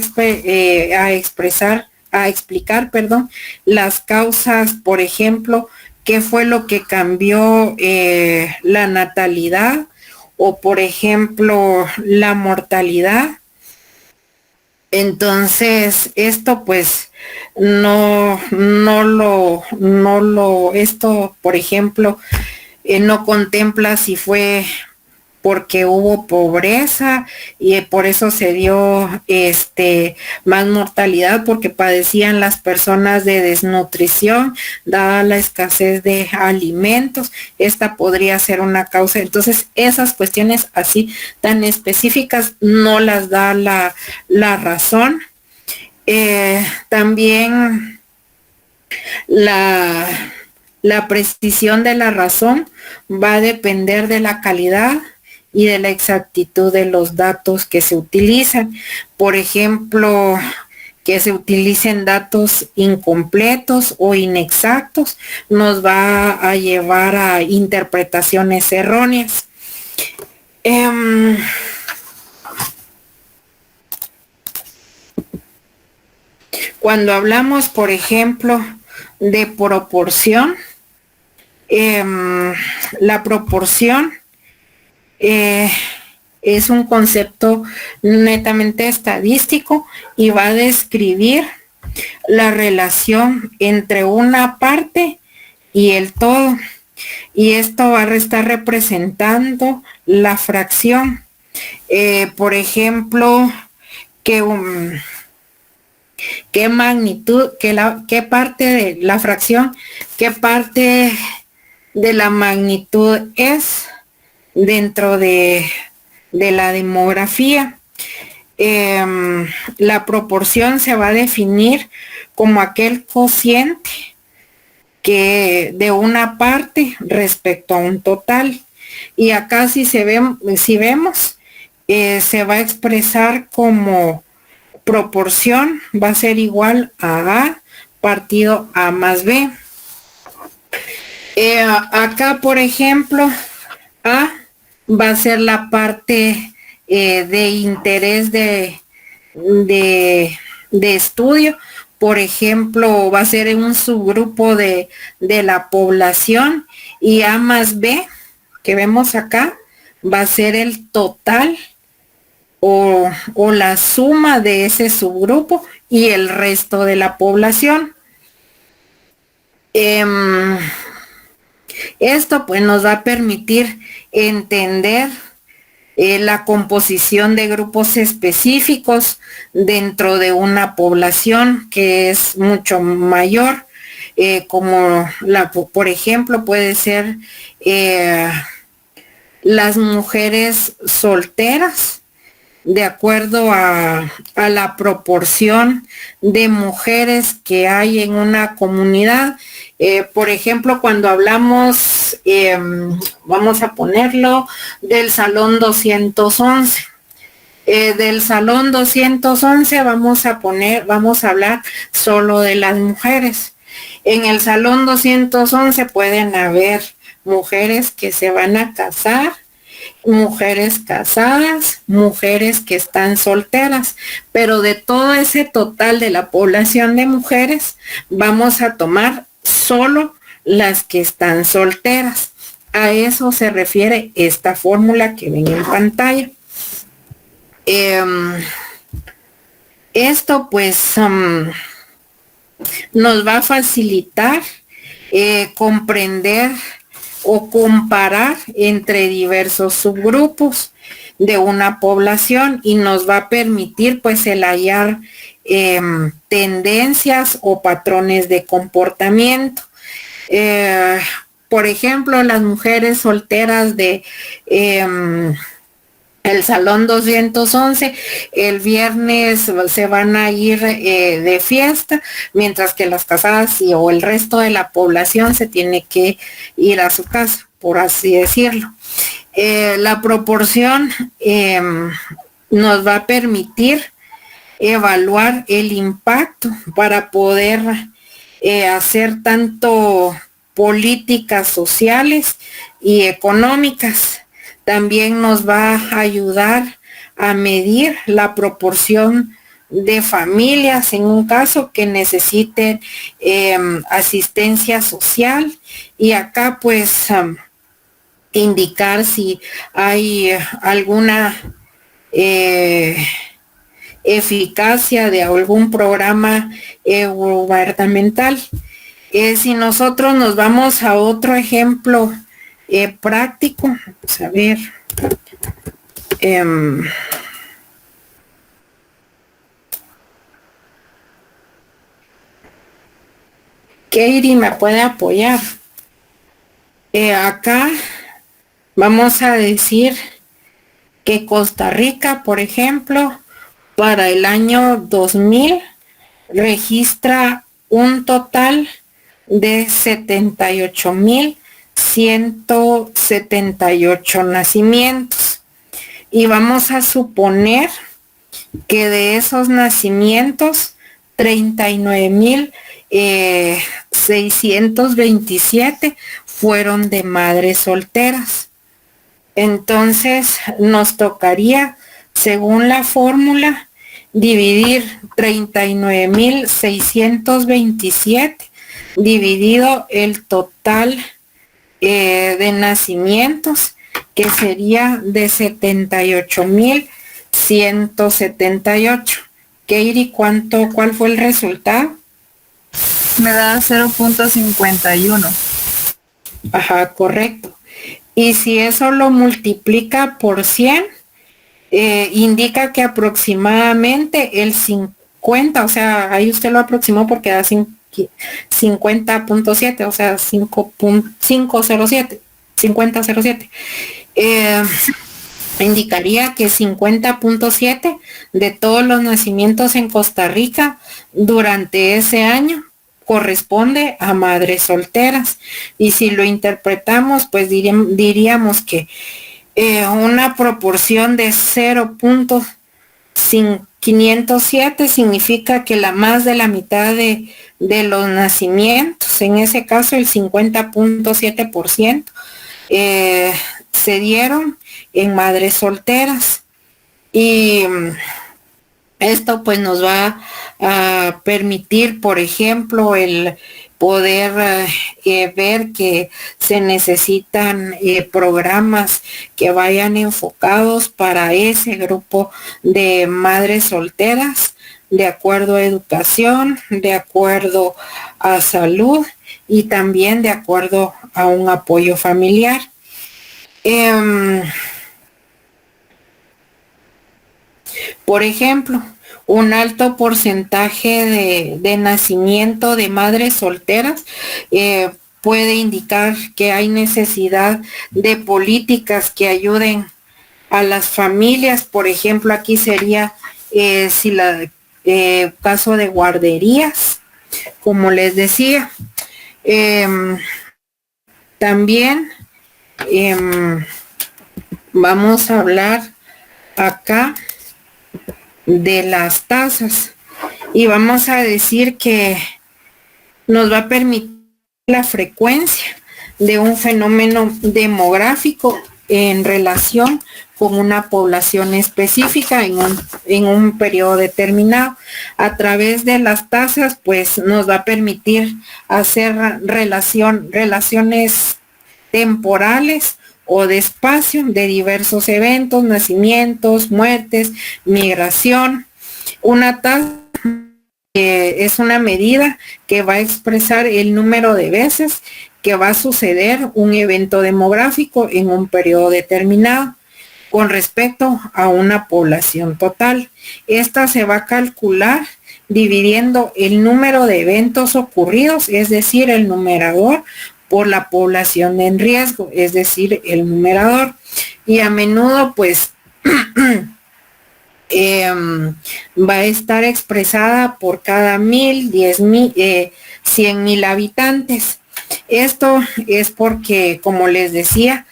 explicar, perdón, las causas, por ejemplo, qué fue lo que cambió la natalidad o, por ejemplo, la mortalidad. Entonces, esto pues esto, por ejemplo, no contempla si fue porque hubo pobreza y por eso se dio más mortalidad, porque padecían las personas de desnutrición, dada la escasez de alimentos. Esta podría ser una causa. Entonces, esas cuestiones así tan específicas no las da la razón. También la precisión de la razón va a depender de la calidad y de la exactitud de los datos que se utilizan. Por ejemplo, que se utilicen datos incompletos o inexactos nos va a llevar a interpretaciones erróneas. Cuando hablamos, por ejemplo, de proporción, la proporción es un concepto netamente estadístico y va a describir la relación entre una parte y el todo. Y esto va a estar representando la fracción. Por ejemplo, qué magnitud, qué parte de la fracción, qué parte de la magnitud es dentro de la demografía. La proporción se va a definir como aquel cociente que de una parte respecto a un total. Y acá si vemos, se va a expresar como proporción, va a ser igual a A partido A más B. Acá, por ejemplo, A va a ser la parte de interés de estudio. Por ejemplo, va a ser un subgrupo de la población, y A más B, que vemos acá, va a ser el total o la suma de ese subgrupo y el resto de la población. Esto pues nos va a permitir entender la composición de grupos específicos dentro de una población que es mucho mayor, como por ejemplo puede ser las mujeres solteras, de acuerdo a la proporción de mujeres que hay en una comunidad. Por ejemplo, cuando hablamos, vamos a ponerlo, del Salón 211. Del Salón 211 vamos a hablar solo de las mujeres. En el Salón 211 pueden haber mujeres que se van a casar, mujeres casadas, mujeres que están solteras, pero de todo ese total de la población de mujeres, vamos a tomar solo las que están solteras. A eso se refiere esta fórmula que ven en pantalla. Esto pues nos va a facilitar comprender o comparar entre diversos subgrupos de una población, y nos va a permitir pues el hallar tendencias o patrones de comportamiento. Por ejemplo, las mujeres solteras de el Salón 211, el viernes se van a ir de fiesta, mientras que las casadas o el resto de la población se tiene que ir a su casa, por así decirlo. La proporción nos va a permitir evaluar el impacto para poder hacer tanto políticas sociales y económicas. También nos va a ayudar a medir la proporción de familias en un caso que necesiten asistencia social, y acá pues indicar si hay alguna eficacia de algún programa gubernamental. Si nosotros nos vamos a otro ejemplo práctico, vamos a ver. Katie me puede apoyar. Acá vamos a decir que Costa Rica, por ejemplo, para el año 2000 registra un total de 78,178 nacimientos. Y vamos a suponer que de esos nacimientos, 39,627 fueron de madres solteras. Entonces nos tocaría, según la fórmula, dividir 39,627 dividido el total de nacimientos, que sería de 78,178. Katie, ¿cuál fue el resultado? Me da 0.51. Ajá, correcto. Y si eso lo multiplica por 100, indica que aproximadamente el 50, o sea, ahí usted lo aproximó porque da 50.7, o sea, 5.507, 5007. Indicaría que 50.7 de todos los nacimientos en Costa Rica durante ese año corresponde a madres solteras. Y si lo interpretamos, pues diríamos que una proporción de 0.507 significa que más de la mitad de los nacimientos, en ese caso el 50.7%, se dieron en madres solteras. Y esto pues nos va a permitir, por ejemplo, el poder ver que se necesitan programas que vayan enfocados para ese grupo de madres solteras, de acuerdo a educación, de acuerdo a salud y también de acuerdo a un apoyo familiar. Por ejemplo, un alto porcentaje de nacimiento de madres solteras puede indicar que hay necesidad de políticas que ayuden a las familias. Por ejemplo, aquí sería caso de guarderías, como les decía. También vamos a hablar acá de las tasas, y vamos a decir que nos va a permitir la frecuencia de un fenómeno demográfico en relación con una población específica en un periodo determinado. A través de las tasas, pues nos va a permitir hacer relaciones temporales o de espacio de diversos eventos, nacimientos, muertes, migración. Una tasa es una medida que va a expresar el número de veces que va a suceder un evento demográfico en un periodo determinado con respecto a una población total. Esta se va a calcular dividiendo el número de eventos ocurridos, es decir, el numerador, por la población en riesgo, es decir, el numerador. Y a menudo pues va a estar expresada por cada 1,000, 10,000, 100,000 habitantes. Esto es porque, como les decía,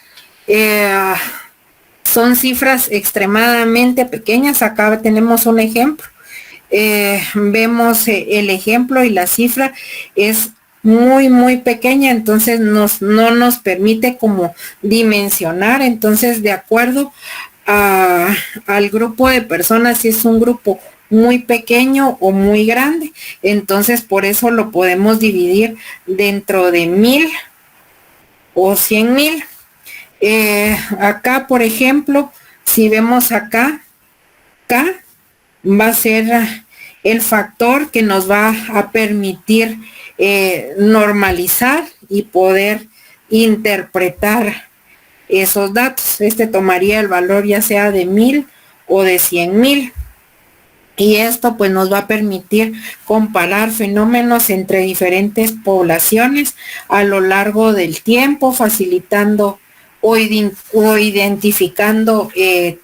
son cifras extremadamente pequeñas. Acá tenemos un ejemplo. Vemos el ejemplo y la cifra es muy pequeña, entonces no nos permite como dimensionar. Entonces, de acuerdo al grupo de personas, si es un grupo muy pequeño o muy grande, entonces por eso lo podemos dividir dentro de 1000 o 100,000. Acá, por ejemplo, si vemos acá va a ser el factor que nos va a permitir normalizar y poder interpretar esos datos. Este tomaría el valor ya sea de 1000 o de 100,000. Y esto pues nos va a permitir comparar fenómenos entre diferentes poblaciones a lo largo del tiempo, facilitando o identificando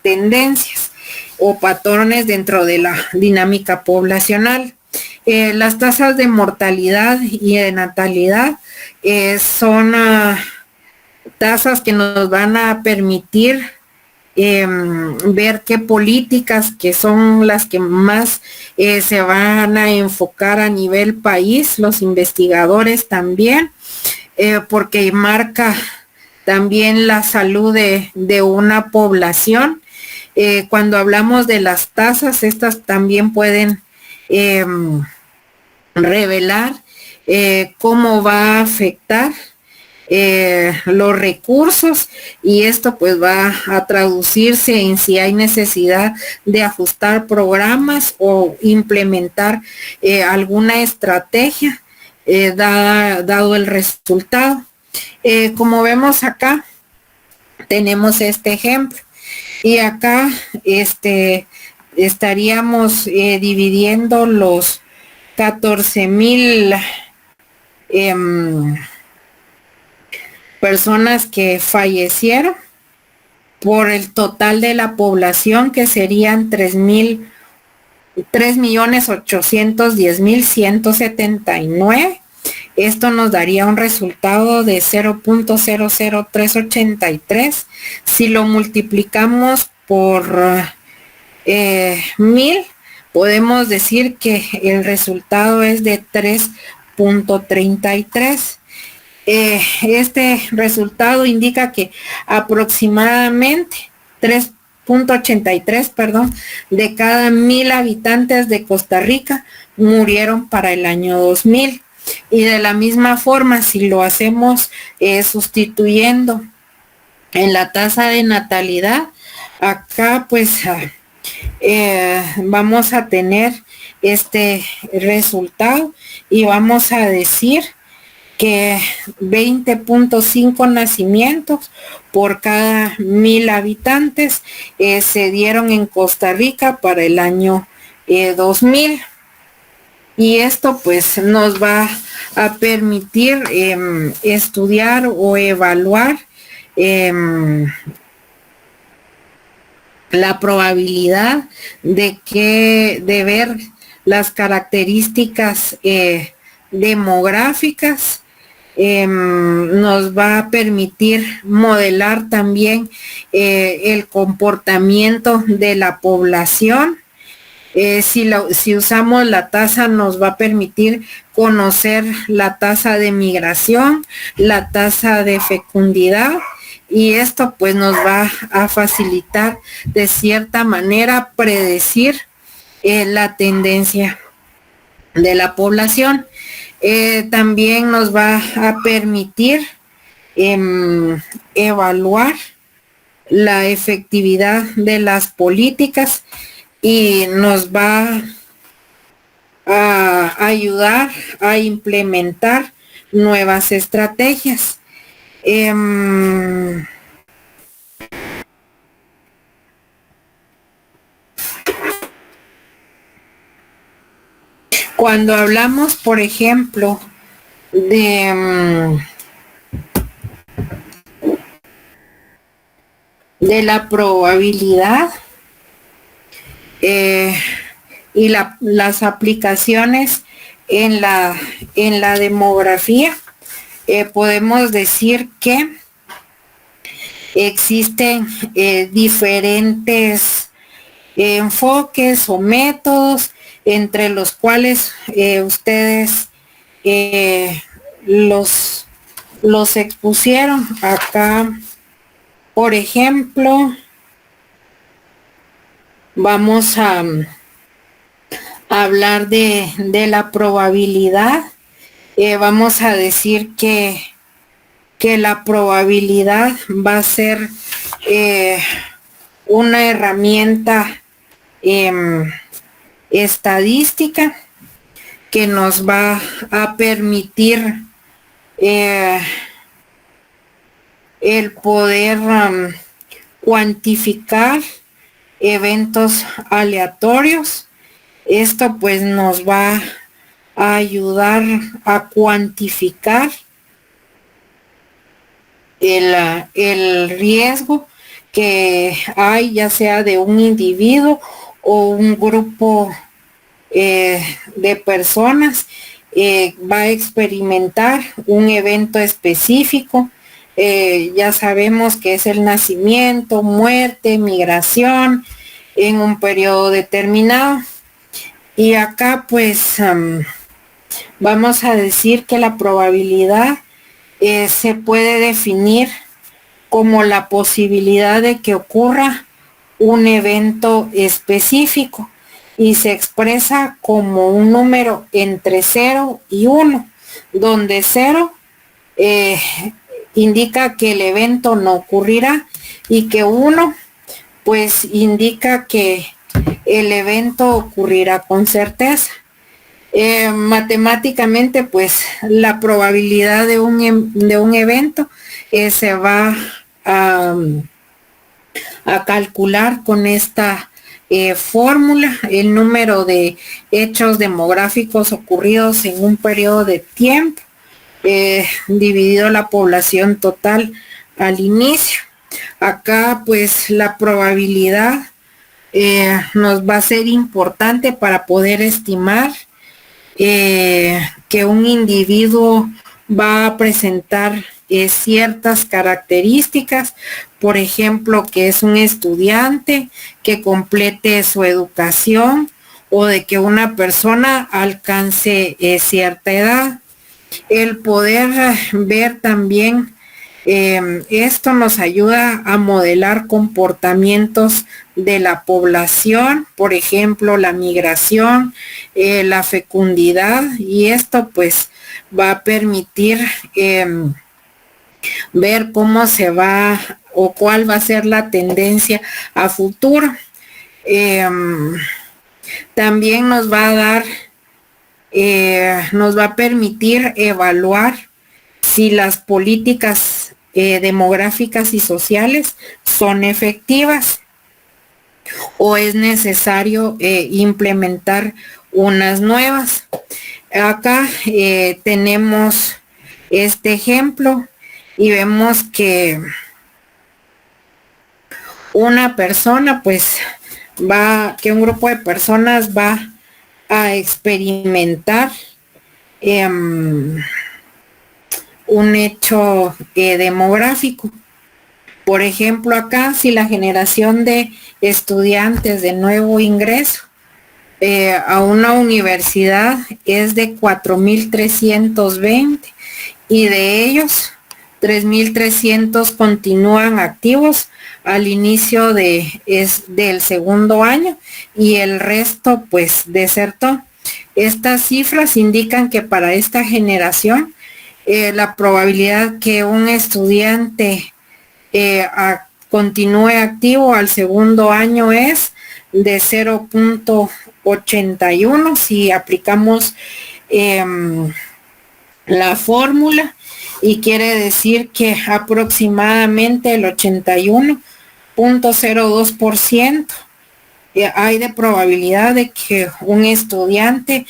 tendencias o patrones dentro de la dinámica poblacional. Las tasas de mortalidad y de natalidad son tasas que nos van a permitir ver qué políticas que son las que más se van a enfocar a nivel país, los investigadores también, porque marca también la salud de una población. Cuando hablamos de las tasas, estas también pueden revelar cómo va a afectar los recursos, y esto pues va a traducirse en si hay necesidad de ajustar programas o implementar alguna estrategia dado el resultado. Como vemos acá, tenemos este ejemplo, y acá estaríamos dividiendo los 14,000 personas que fallecieron por el total de la población, que serían 3,810,179. Esto nos daría un resultado de 0.00383. Si lo multiplicamos por 1000, podemos decir que el resultado es de 3.33. Este resultado indica que aproximadamente 3.83, de cada 1000 habitantes de Costa Rica murieron para el año 2000. Y de la misma forma, si lo hacemos sustituyendo en la tasa de natalidad, acá pues vamos a tener este resultado, y vamos a decir que 20.5 nacimientos por cada 1000 habitantes se dieron en Costa Rica para el año 2000. Y esto pues nos va a permitir estudiar o evaluar la probabilidad de ver las características demográficas. Nos va a permitir modelar también el comportamiento de la población. Si usamos la tasa, nos va a permitir conocer la tasa de migración, la tasa de fecundidad, y esto pues nos va a facilitar de cierta manera predecir la tendencia de la población. También nos va a permitir evaluar la efectividad de las políticas, y nos va a ayudar a implementar nuevas estrategias. Cuando hablamos, por ejemplo, de la probabilidad y las aplicaciones en la demografía, podemos decir que existen diferentes enfoques o métodos, entre los cuales ustedes los expusieron. Acá, por ejemplo, vamos a hablar de la probabilidad. Vamos a decir que la probabilidad va a ser una herramienta estadística que nos va a permitir el poder cuantificar eventos aleatorios. Esto pues nos va a ayudar a cuantificar el riesgo que hay, ya sea de un individuo o un grupo de personas, va a experimentar un evento específico. Ya sabemos que es el nacimiento, muerte, migración en un periodo determinado. Y acá pues vamos a decir que la probabilidad se puede definir como la posibilidad de que ocurra un evento específico y se expresa como un número entre 0 y 1, donde 0 indica que el evento no ocurrirá y que 1 pues indica que el evento ocurrirá con certeza. Matemáticamente pues la probabilidad de un evento se va a calcular con esta fórmula: el número de hechos demográficos ocurridos en un periodo de tiempo dividido la población total al inicio. Acá pues la probabilidad nos va a ser importante para poder estimar que un individuo va a presentar ciertas características, por ejemplo, que es un estudiante, que complete su educación, o de que una persona alcance cierta edad. El poder ver también esto nos ayuda a modelar comportamientos de la población, por ejemplo, la migración, la fecundidad, y esto pues va a permitir ver cómo se va o cuál va a ser la tendencia a futuro. También nos va a dar, nos va a permitir evaluar si las políticas demográficas y sociales son efectivas o es necesario implementar unas nuevas. Acá tenemos este ejemplo y vemos que una persona pues que un grupo de personas va a experimentar un hecho demográfico. Por ejemplo, acá, si la generación de estudiantes de nuevo ingreso a una universidad es de 4.320 y de ellos 3.300 continúan activos al inicio del segundo año y el resto pues desertó. Estas cifras indican que para esta generación la probabilidad que un estudiante continúe activo al segundo año es de 0.81 si aplicamos la fórmula, y quiere decir que aproximadamente el 81.02% hay de probabilidad de que un estudiante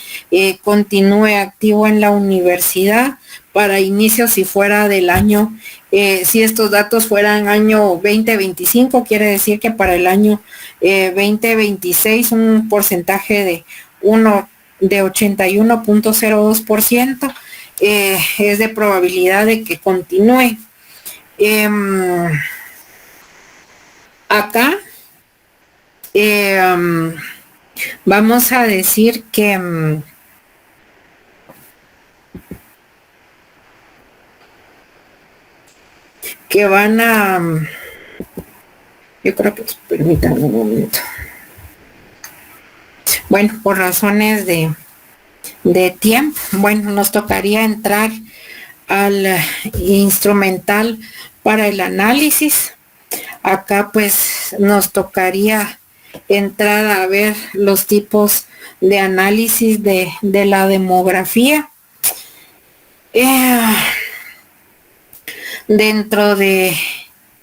continúe activo en la universidad para inicio si fuera del año, si estos datos fueran año 2025, quiere decir que para el año 2026 un porcentaje de 81.02% es de probabilidad de que continúe. Acá vamos a decir que que van a, yo creo que, permítanme un momento. Bueno, por razones de tiempo, bueno, nos tocaría entrar al instrumental para el análisis. Acá pues nos tocaría entrar a ver los tipos de análisis de la demografía. Dentro de...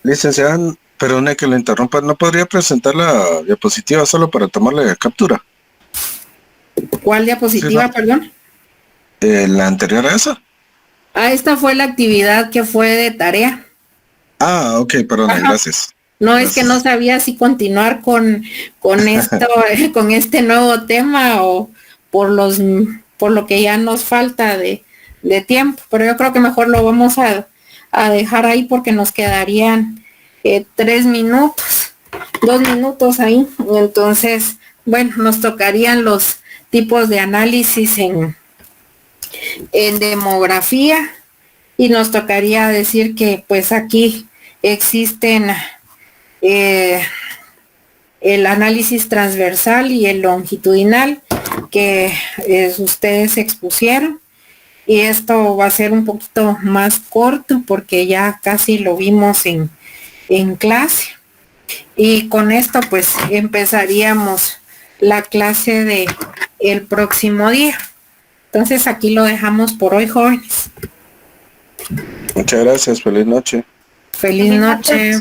Licenciada, perdone que lo interrumpa, ¿no podría presentar la diapositiva solo para tomarle captura? ¿Cuál diapositiva, Sí, ¿no? perdón? La anterior a esa. Esta fue la actividad que fue de tarea. Ok, perdón, gracias. No, Gracias. es que no sabía si continuar con esto, con este nuevo tema o por lo que ya nos falta de tiempo, pero yo creo que mejor lo vamos a dejar ahí porque nos quedarían 3 minutos, 2 minutos ahí. Entonces, bueno, nos tocarían los tipos de análisis en demografía y nos tocaría decir que pues aquí existen el análisis transversal y el longitudinal que ustedes expusieron, y esto va a ser un poquito más corto porque ya casi lo vimos en clase, y con esto pues empezaríamos la clase de el próximo día. Entonces aquí lo dejamos por hoy, jóvenes. Muchas gracias, feliz noche. Feliz noche.